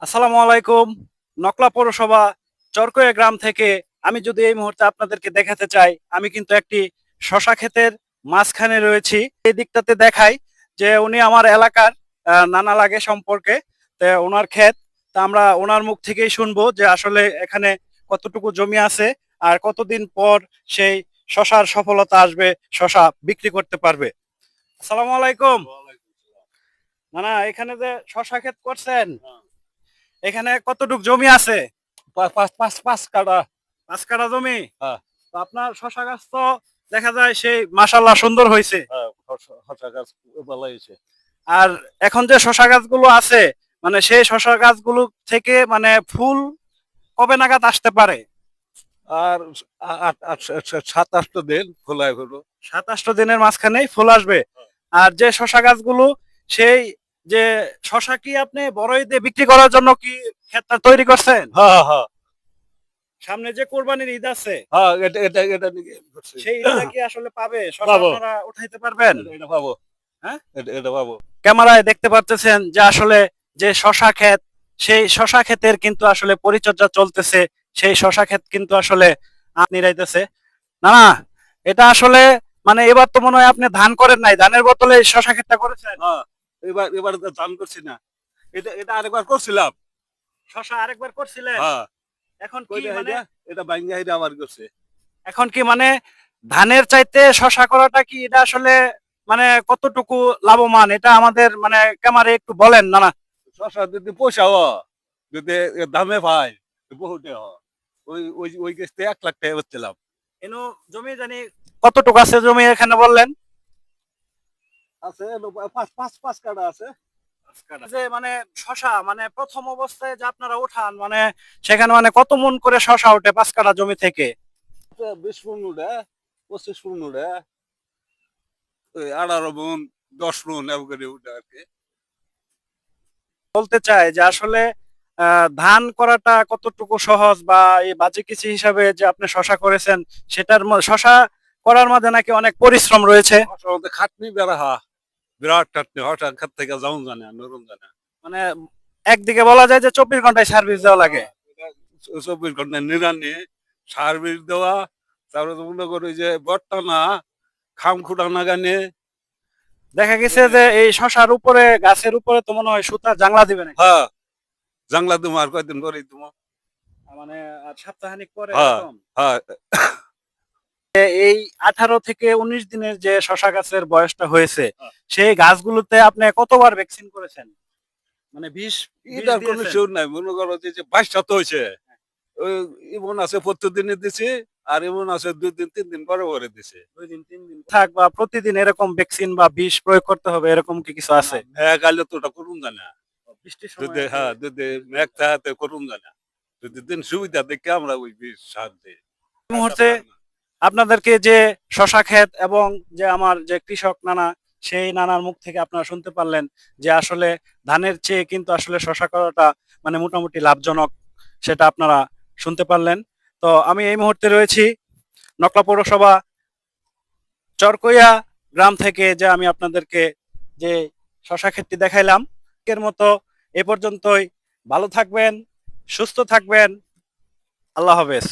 আসসালামু আলাইকুম। নকলা পৌরসভা চরকয়া গ্রাম থেকে আমি যদি এই মুহূর্তে আপনাদেরকে দেখাতে চাই, আমি কিন্তু একটি শশা ক্ষেতের মাঝখানে রয়েছি। এই দিকটাতে দেখাই যে উনি আমার এলাকার নানা লাগে সম্পর্কে। তো ওনার ক্ষেত, তা আমরা ওনার মুখ থেকেই শুনবো যে আসলে এখানে কতটুকু জমি আছে আর কতদিন পর সেই শশার সফলতা আসবে, শশা বিক্রি করতে পারবে। আসসালামু আলাইকুম। নানা, এখানে যে শশা ক্ষেত করছেন, এখানে কতটুক জমি আছে? পাঁচ পাঁচ পাঁচ কাটা। 5 কাঠা জমি। হ্যাঁ। তো আপনার শশা গাছ তো দেখা যায় সেই মাশাআল্লাহ সুন্দর হয়েছে। হ্যাঁ, শসা গাছ ভালো হয়েছে। আর এখন যে শশা গাছগুলো আছে, মানে সেই শশা গাছগুলো থেকে মানে ফুল কবে নাগাদ আসতে পারে? আর সাত আটটা দিন খোলায় হলো। 7-8 দিনের মাঝখানেই ফুল আসবে। আর যে শশা গাছগুলো, সেই যে শশা কি আপনি বড়ই দিয়ে বিক্রি করার জন্য কি ক্ষেতটা তৈরি করছেন? হ্যাঁ হ্যাঁ সামনে যে কোরবানির ঈদ আছে, হ্যাঁ, এটা এটা এটা নিয়ে করছি। সেই ঈদটা কি আসলে পাবে? শশা পাবো। আপনারা উঠাইতে পারবেন? এটা পাবো। হ্যাঁ, এটা পাবো। ক্যামেরায় দেখতে পাচ্ছেন যে আসলে যে শশা ক্ষেত, সেই শশা ক্ষেতের কিন্তু আসলে পরিচর্যা চলতেছে। সেই শশা ক্ষেত কিন্তু আসলে নিরাইতেছে। না না, এটা আসলে মানে এবার তো মনে হয় আপনি ধান করেন নাই, ধানের বদলে এই শশা ক্ষেতটা করেছেন। হ্যাঁ, এবার তো ধান করছি না। এটা আরেকবার করছিলাম। শশা আরেকবার করছিলেন। হ্যাঁ, এখন কি কইটা মানে, এটা ভাঙ্গা এটা আবার করছে। এখন কি মানে ধানের চাইতে শশা করাটা কি এটা আসলে মানে কতটুকু লাভবান, এটা আমাদের মানে ক্যামেরায় একটু বলেন না না। শসা যদি পয়সা যদি দামে পাই বহুতে হয়। ওই গাছতে 1 লাখ টাকা বেচছিলাম। এনো জমি জানি কতটুকু আছে জমি এখানে বললেন? আছে পাঁচ পাঁচ পাঁচ কাটা আছে। যে মানে শশা মানে প্রথম অবস্থায় যে আপনারা উঠান, মানে সেখানে মানে কত মন করে শশা ওঠে 5 কাঠা জমি থেকে? 20 মণ উঠে, 25 মণ উঠে, ওই 18 মণ, 10 মণ এরকম করে উঠে আর কি। বলতে চাই যে আসলে ধান করাটা কতটুকু সহজ, বা এই বাজে কিছু হিসাবে যে আপনি শশা করেছেন, সেটার শশা করার মধ্যে নাকি অনেক পরিশ্রম রয়েছে। হঠাৎ মধ্যে খাটনি বেড়া বিরাট খাটনি, হঠাৎ খাত থেকে যাওন জানে নরম জানে। মানে একদিকে বলা যায় যে 24 ঘন্টায় সার্ভিস দেওয়া লাগে। 24 ঘন্টা নিরানি সার্ভিস দেওয়া। তারপরে তো মনে করি যে বর্তা না খাম খুঁটা না গানে। দেখা গেছে যে এই শশার উপরে, গাছের উপরে তো মনে হয় সুতা জাংলা দিবে নাকি? হ্যাঁ, জাংলা তুমি আর কয়দিন পরে তুমি। মানে আর সপ্তাহখানিক পরে হ্যাঁ এরকম। হ্যাঁ। এই 18 থেকে 19 দিনের যে শশা গাছের বয়সটা হয়েছে, সেই গাছগুলোতে আপনি কতবার ভ্যাকসিন করেছেন? মানে বিষ বিষ এটার কোনো দিয়েছেন? শিওর নাই, মনে করো যে 22 শত হয়েছে। ওই ইমন আছে প্রত্যেকদিনে দিছি, আর ইমন আছে 2 দিন 3 দিন পরে পরে দিছে। 2 দিন 3 দিন থাক, বা প্রতিদিন এরকম ভ্যাকসিন বা বিষ প্রয়োগ করতে হবে, এরকম কি কিছু আছে? মেঘ আইলে তো ওটা করুন জানা। বৃষ্টির সময় যদি আর কি। হ্যাঁ যদি মেঘ থাকে করুন জানা। যদি দিন সুবিধা দেখে আমরা ওই বিষ সার দিই। এই মুহূর্তে আপনাদেরকে যে শশা ক্ষেত এবং যে আমার যে কৃষক নানা, সেই নানার মুখ থেকে আপনারা শুনতে পারলেন যে আসলে ধানের চেয়ে কিন্তু আসলে শশা করাটা মানে মোটামুটি লাভজনক, সেটা আপনারা শুনতে পারলেন। তো আমি এই মুহূর্তে রয়েছি নকলা পৌরসভা চরকইয়া গ্রাম থেকে, যে আমি আপনাদেরকে যে শশা ক্ষেতটি দেখাইলাম। এর মতো এ পর্যন্তই। ভালো থাকবেন, সুস্থ থাকবেন। আল্লাহ হাফেজ।